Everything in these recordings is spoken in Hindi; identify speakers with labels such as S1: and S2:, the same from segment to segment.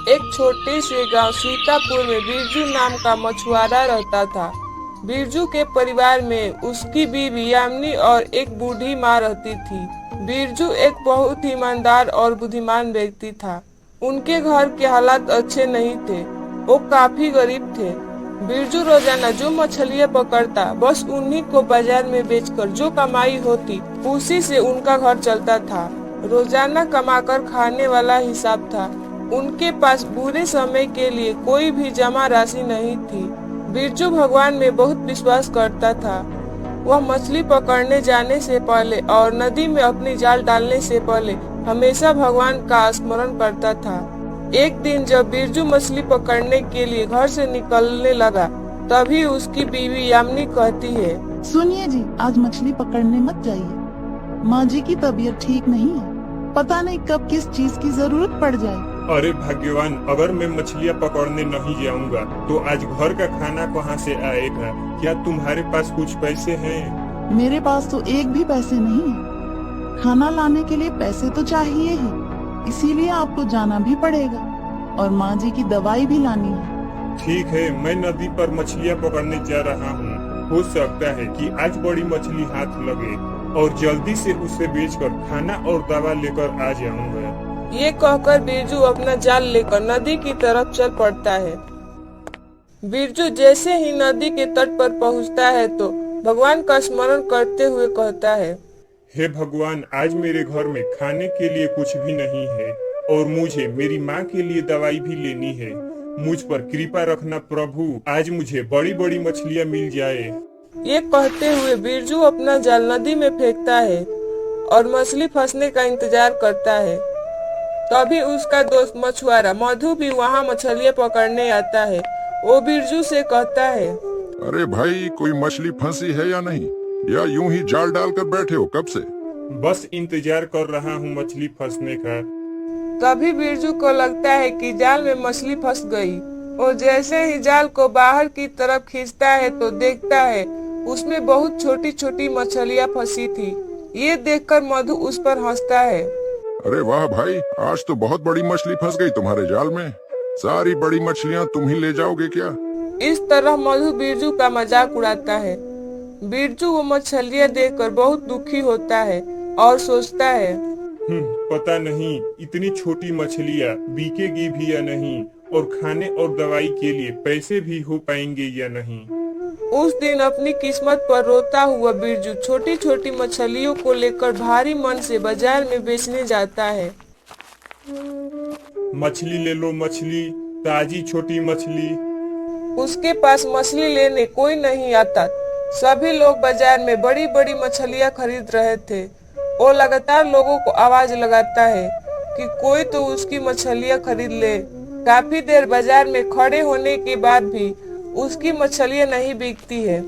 S1: एक छोटे से गांव सीतापुर में बिरजू नाम का मछुआरा रहता था। बिरजू के परिवार में उसकी बीवी यामिनी और एक बूढ़ी माँ रहती थी। बिरजू एक बहुत ही ईमानदार और बुद्धिमान व्यक्ति था। उनके घर के हालात अच्छे नहीं थे, वो काफी गरीब थे। बिरजू रोजाना जो मछलियाँ पकड़ता बस उन्हीं को बाजार में बेचकर जो कमाई होती उसी से उनका घर चलता था। रोजाना कमाकर खाने वाला हिसाब था। उनके पास बुरे समय के लिए कोई भी जमा राशि नहीं थी। बिरजू भगवान में बहुत विश्वास करता था। वह मछली पकड़ने जाने से पहले और नदी में अपनी जाल डालने से पहले हमेशा भगवान का स्मरण करता था। एक दिन जब बिरजू मछली पकड़ने के लिए घर से निकलने लगा, तभी उसकी बीवी यामिनी कहती है,
S2: सुनिए जी, आज मछली पकड़ने मत जाइए। माँ जी की तबीयत ठीक नहीं है, पता नहीं कब किस चीज की जरूरत पड़ जाए।
S3: अरे भाग्यवान, अगर मैं मछलियाँ पकड़ने नहीं जाऊंगा तो आज घर का खाना कहाँ से आएगा? क्या तुम्हारे पास कुछ पैसे हैं?
S2: मेरे पास तो एक भी पैसे नहीं है। खाना लाने के लिए पैसे तो चाहिए ही, इसीलिए आपको जाना भी पड़ेगा और माँ जी की दवाई भी लानी है।
S3: ठीक है, मैं नदी पर मछलियाँ पकड़ने जा रहा हूँ। हो सकता है कि आज बड़ी मछली हाथ लगे और जल्दी से उसे बेचकर खाना और दवा लेकर आ जाऊंगा।
S1: ये कहकर बिरजू अपना जाल लेकर नदी की तरफ चल पड़ता है। बिरजू जैसे ही नदी के तट पर पहुंचता है तो भगवान का स्मरण करते हुए कहता है,
S3: हे भगवान, आज मेरे घर में खाने के लिए कुछ भी नहीं है और मुझे मेरी माँ के लिए दवाई भी लेनी है। मुझ पर कृपा रखना प्रभु, आज मुझे बड़ी बड़ी मछलियाँ मिल जाए।
S1: ये कहते हुए बिरजू अपना जाल नदी में फेंकता है और मछली फंसने का इंतजार करता है। तभी उसका दोस्त मछुआरा मधु भी वहाँ मछलियाँ पकड़ने आता है। वो बिरजू से कहता है,
S4: अरे भाई, कोई मछली फंसी है या नहीं, या यूं ही जाल डालकर बैठे हो कब से?
S3: बस इंतजार कर रहा हूँ मछली फंसने का।
S1: तभी बिरजू को लगता है कि जाल में मछली फंस गई। वो जैसे ही जाल को बाहर की तरफ खींचता है तो देखता है उसमें बहुत छोटी छोटी मछलियाँ फंसी थी। ये देखकर मधु उस पर हंसता है।
S4: अरे वाह भाई, आज तो बहुत बड़ी मछली फंस गई तुम्हारे जाल में। सारी बड़ी मछलियाँ तुम ही ले जाओगे क्या?
S1: इस तरह मधु बिरजू का मजाक उड़ाता है। बिरजू वो मछलियाँ देखकर बहुत दुखी होता है और सोचता है,
S3: पता नहीं इतनी छोटी मछलियाँ बिकेगी भी या नहीं और खाने और दवाई के लिए पैसे भी हो पाएंगे या नहीं।
S1: उस दिन अपनी किस्मत पर रोता हुआ बिरजू छोटी छोटी मछलियों को लेकर भारी मन से बाजार में बेचने जाता है।
S3: मछली ले लो मछली, ताजी छोटी मछली।
S1: उसके पास मछली लेने कोई नहीं आता। सभी लोग बाजार में बड़ी बड़ी मछलियाँ खरीद रहे थे। वो लगातार लोगों को आवाज लगाता है कि कोई तो उसकी मछलियाँ खरीद ले। काफी देर बाजार में खड़े होने के बाद भी उसकी मछलियाँ नहीं बिकती है।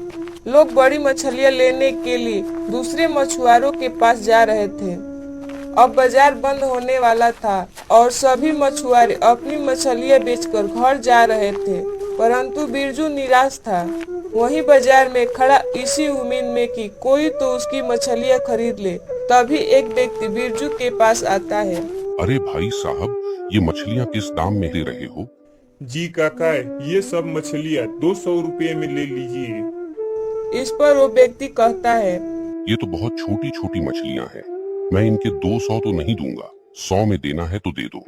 S1: लोग बड़ी मछलियाँ लेने के लिए दूसरे मछुआरों के पास जा रहे थे। अब बाजार बंद होने वाला था और सभी मछुआरे अपनी मछलियाँ बेचकर घर जा रहे थे, परंतु बिरजू निराश था। वहीं बाजार में खड़ा इसी उम्मीद में कि कोई तो उसकी मछलियाँ खरीद ले। तभी एक व्यक्ति बिरजू के पास आता है।
S4: अरे भाई साहब, ये मछलियाँ किस दाम में दे रहे हो?
S3: जी काका, ये सब मछलियाँ 200 रुपये में ले लीजिए।
S1: इस पर वो व्यक्ति कहता है,
S4: ये तो बहुत छोटी छोटी मछलियाँ हैं, मैं इनके 200 तो नहीं दूंगा, 100 में देना है तो दे दो।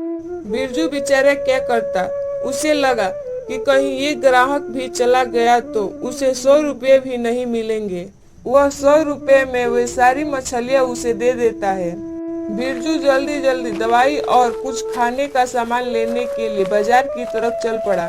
S1: बिरजू बेचारा क्या करता। उसे लगा कि कहीं ये ग्राहक भी चला गया तो उसे 100 रुपये भी नहीं मिलेंगे। वह 100 रुपये में वे सारी मछलियाँ उसे दे देता है। बिरजू जल्दी जल्दी दवाई और कुछ खाने का सामान लेने के लिए बाजार की तरफ चल पड़ा।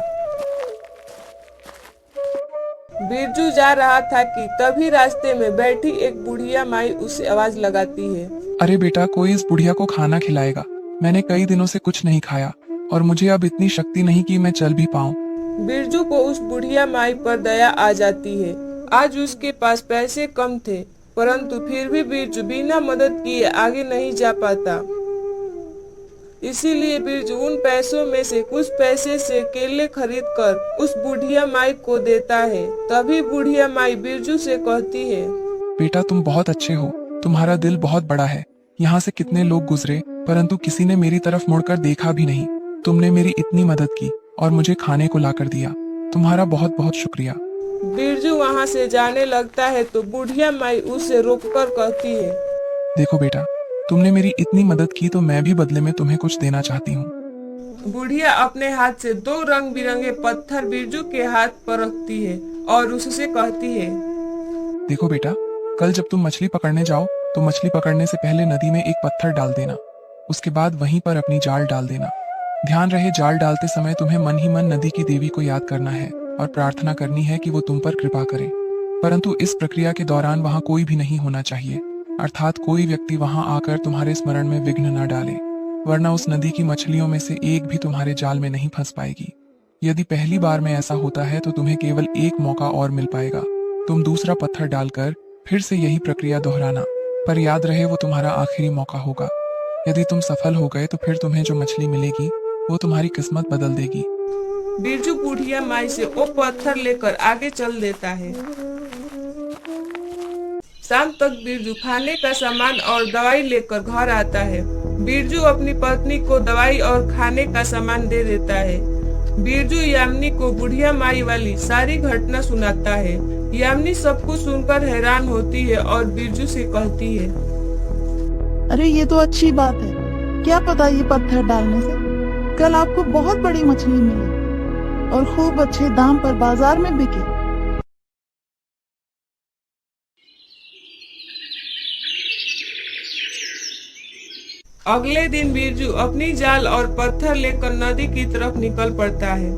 S1: बिरजू जा रहा था कि तभी रास्ते में बैठी एक बुढ़िया माई उसे आवाज लगाती है,
S5: अरे बेटा, कोई इस बुढ़िया को खाना खिलाएगा। मैंने कई दिनों से कुछ नहीं खाया और मुझे अब इतनी शक्ति नहीं कि मैं चल भी पाऊँ।
S1: बिरजू को उस बुढ़िया माई पर दया आ जाती है। आज उसके पास पैसे कम थे, परंतु फिर भी बिरजू बिना मदद किए आगे नहीं जा पाता। इसीलिए बिरजू उन पैसों में से कुछ पैसे से केले खरीद कर उस बुढ़िया माई को देता है। तभी बुढ़िया माई बिरजू से कहती है,
S5: बेटा, तुम बहुत अच्छे हो, तुम्हारा दिल बहुत बड़ा है। यहाँ से कितने लोग गुजरे परंतु किसी ने मेरी तरफ मुड़कर देखा भी नहीं। तुमने मेरी इतनी मदद की और मुझे खाने को लाकर दिया। तुम्हारा बहुत बहुत शुक्रिया।
S1: बिरजू वहाँ से जाने लगता है तो बुढ़िया माई उसे रोककर कहती है,
S5: देखो बेटा, तुमने मेरी इतनी मदद की तो मैं भी बदले में तुम्हें कुछ देना चाहती हूँ।
S1: बुढ़िया अपने हाथ से 2 रंग बिरंगे पत्थर बिरजू के हाथ पर रखती है और उससे कहती है,
S5: देखो बेटा, कल जब तुम मछली पकड़ने जाओ तो मछली पकड़ने से पहले नदी में एक पत्थर डाल देना। उसके बाद वहीं पर अपनी जाल डाल देना। ध्यान रहे, जाल डालते समय तुम्हें मन ही मन नदी की देवी को याद करना है और प्रार्थना करनी है कि वो तुम पर कृपा करे। परंतु इस प्रक्रिया के दौरान वहाँ कोई भी नहीं होना चाहिए, अर्थात कोई व्यक्ति वहाँ आकर तुम्हारे स्मरण में विघ्न न डाले, वरना उस नदी की मछलियों में से एक भी तुम्हारे जाल में नहीं फंस पाएगी। यदि पहली बार में ऐसा होता है तो तुम्हें केवल एक मौका और मिल पाएगा। तुम दूसरा पत्थर डालकर फिर से यही प्रक्रिया दोहराना, पर याद रहे वो तुम्हारा आखिरी मौका होगा। यदि तुम सफल हो गए तो फिर तुम्हें जो मछली मिलेगी वो तुम्हारी किस्मत बदल देगी।
S1: बिरजू बुढ़िया माई से वो पत्थर लेकर आगे चल देता है। शाम तक बिरजू खाने का सामान और दवाई लेकर घर आता है। बिरजू अपनी पत्नी को दवाई और खाने का सामान दे देता है। बिरजू यामिनी को बुढ़िया माई वाली सारी घटना सुनाता है। यामिनी सब कुछ सुनकर हैरान होती है और बिरजू से कहती है,
S2: अरे ये तो अच्छी बात है, क्या पता ये पत्थर डालने से कल आपको बहुत बड़ी मछली मिले और खूब अच्छे दाम पर बाजार में बिके।
S1: अगले दिन बिरजू अपनी जाल और पत्थर लेकर नदी की तरफ निकल पड़ता है।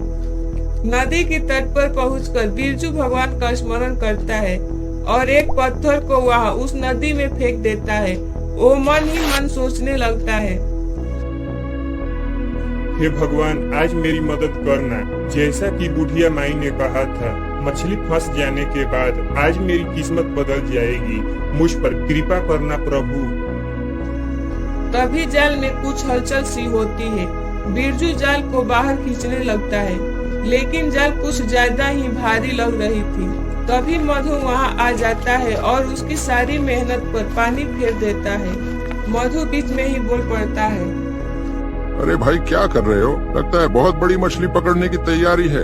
S1: नदी के तट पर पहुंचकर बिरजू भगवान का स्मरण करता है और एक पत्थर को वहां उस नदी में फेंक देता है। वो मन ही मन सोचने लगता है,
S3: हे भगवान, आज मेरी मदद करना। जैसा कि बुढ़िया माई ने कहा था, मछली फंस जाने के बाद आज मेरी किस्मत बदल जाएगी। मुझ पर कृपा करना प्रभु।
S1: तभी जाल में कुछ हलचल सी होती है। बिरजू जाल को बाहर खींचने लगता है, लेकिन जाल कुछ ज्यादा ही भारी लग रही थी। तभी मधु वहां आ जाता है और उसकी सारी मेहनत पर पानी फेर देता है। मधु बीच में ही बोल पड़ता है,
S4: अरे भाई, क्या कर रहे हो? लगता है बहुत बड़ी मछली पकड़ने की तैयारी है।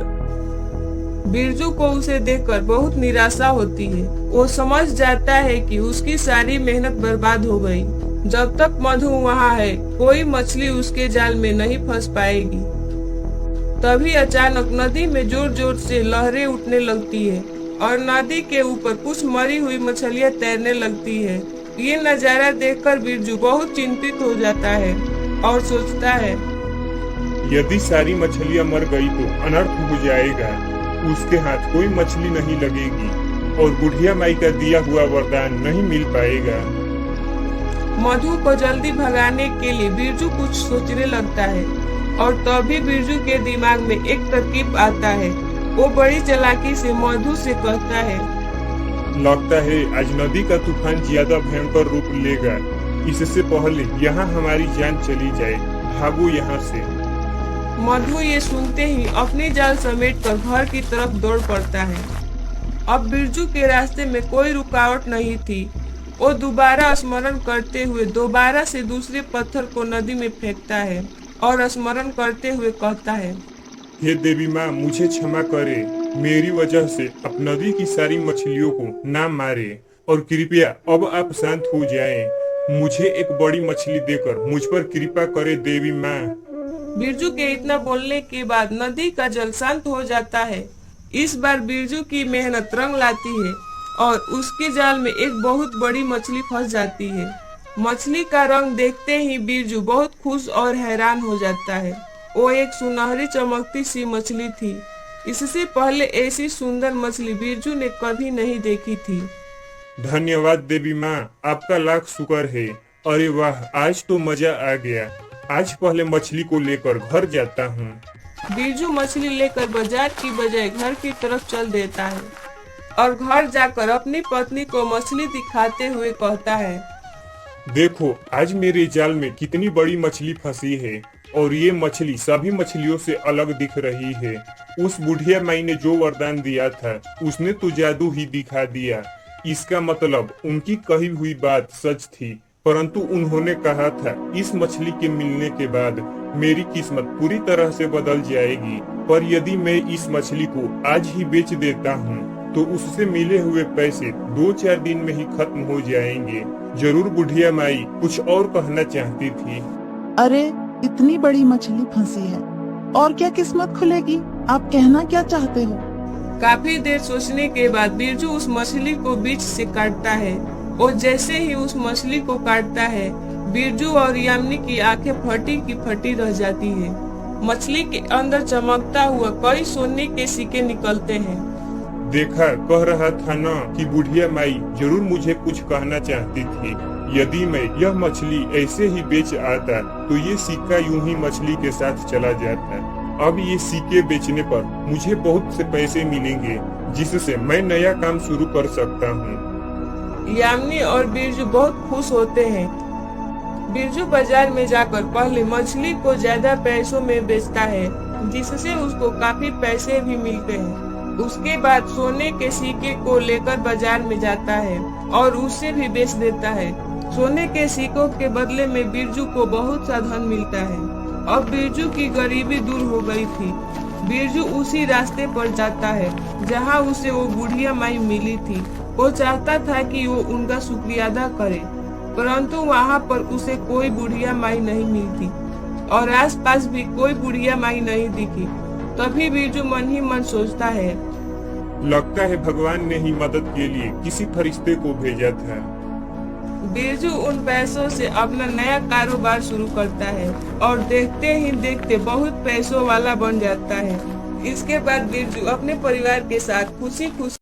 S1: बिरजू को उसे देखकर बहुत निराशा होती है। वो समझ जाता है कि उसकी सारी मेहनत बर्बाद हो गई। जब तक मधु वहाँ है, कोई मछली उसके जाल में नहीं फंस पाएगी। तभी अचानक नदी में जोर जोर से लहरें उठने लगती है और नदी के ऊपर कुछ मरी हुई मछलियाँ तैरने लगती है। ये नजारा देखकर बिरजू बहुत चिंतित हो जाता है और सोचता है,
S3: यदि सारी मछलियां मर गई तो अनर्थ हो जाएगा। उसके हाथ कोई मछली नहीं लगेगी और बुढ़िया माई का दिया हुआ वरदान नहीं मिल पाएगा।
S1: मधु को जल्दी भगाने के लिए बिरजू कुछ सोचने लगता है और तभी बिरजू के दिमाग में एक तरकीब आता है। वो बड़ी चालाकी से मधु से कहता है,
S3: लगता है आज नदी का तूफान ज्यादा भयंकर रूप लेगा। इससे पहले यहाँ हमारी जान चली जाए, भागो यहाँ से।
S1: मधु ये सुनते ही अपनी जाल समेटकर घर की तरफ दौड़ पड़ता है। अब बिरजू के रास्ते में कोई रुकावट नहीं थी। वो दोबारा स्मरण करते हुए दोबारा से दूसरे पत्थर को नदी में फेंकता है और स्मरण करते हुए कहता है,
S3: हे देवी माँ, मुझे क्षमा करे। मेरी वजह से आप नदी की सारी मछलियों को ना मारे और कृपया अब आप शांत हो जाएं। मुझे एक बड़ी मछली देकर मुझ पर कृपा करे देवी माँ।
S1: बिरजू के इतना बोलने के बाद नदी का जल शांत हो जाता है। इस बार बिरजू की मेहनत रंग लाती है और उसके जाल में एक बहुत बड़ी मछली फंस जाती है। मछली का रंग देखते ही बिरजू बहुत खुश और हैरान हो जाता है। वो एक सुनहरी चमकती सी मछली थी। इससे पहले ऐसी सुंदर मछली बिरजू ने कभी नहीं देखी थी।
S3: धन्यवाद देवी माँ, आपका लाख शुक्र है। अरे वाह, आज तो मजा आ गया। आज पहले मछली को लेकर घर जाता हूँ।
S1: बिरजू मछली लेकर बाजार की बजाय घर की तरफ चल देता है और घर जाकर अपनी पत्नी को मछली दिखाते हुए कहता है,
S3: देखो आज मेरे जाल में कितनी बड़ी मछली फंसी है और ये मछली सभी मछलियों से अलग दिख रही है। उस बुढ़िया माई ने जो वरदान दिया था उसने तो जादू ही दिखा दिया। इसका मतलब उनकी कही हुई बात सच थी। परंतु उन्होंने कहा था इस मछली के मिलने के बाद मेरी किस्मत पूरी तरह से बदल जाएगी, पर यदि मैं इस मछली को आज ही बेच देता हूँ तो उससे मिले हुए पैसे 2-4 दिन में ही खत्म हो जाएंगे। जरूर बुढ़िया माई कुछ और कहना चाहती थी।
S2: अरे इतनी बड़ी मछली फंसी है और क्या किस्मत खुलेगी? आप कहना क्या चाहते हो?
S1: काफी देर सोचने के बाद बिरजू उस मछली को बीच से काटता है और जैसे ही उस मछली को काटता है बिरजू और यामिनी की आंखें फटी की फटी रह जाती है। मछली के अंदर चमकता हुआ कई सोने के सिक्के निकलते हैं।
S3: देखा, कह रहा था ना कि बुढ़िया माई जरूर मुझे कुछ कहना चाहती थी। यदि मैं यह मछली ऐसे ही बेच आता तो ये सिक्का यूं ही मछली के साथ चला जाता। अब ये सिक्के बेचने पर मुझे बहुत से पैसे मिलेंगे जिससे मैं नया काम शुरू कर सकता हूँ।
S1: यामिनी और बिरजू बहुत खुश होते हैं। बिरजू बाजार में जाकर पहले मछली को ज्यादा पैसों में बेचता है जिससे उसको काफी पैसे भी मिलते हैं। उसके बाद सोने के सिक्के को लेकर बाजार में जाता है और उसे भी बेच देता है। सोने के सिक्कों के बदले में बिरजू को बहुत सा धन मिलता है। अब बिरजू की गरीबी दूर हो गई थी। बिरजू उसी रास्ते पर जाता है जहां उसे वो बुढ़िया माई मिली थी। वो चाहता था कि वो उनका शुक्रिया अदा करे, परंतु वहां पर उसे कोई बुढ़िया माई नहीं मिलती और आसपास भी कोई बुढ़िया माई नहीं दिखी। तभी बिरजू मन ही मन सोचता है,
S3: लगता है भगवान ने ही मदद के लिए किसी फरिश्ते को भेजा था।
S1: बिरजू उन पैसों से अपना नया कारोबार शुरू करता है और देखते ही देखते बहुत पैसों वाला बन जाता है। इसके बाद बिरजू अपने परिवार के साथ खुशी खुशी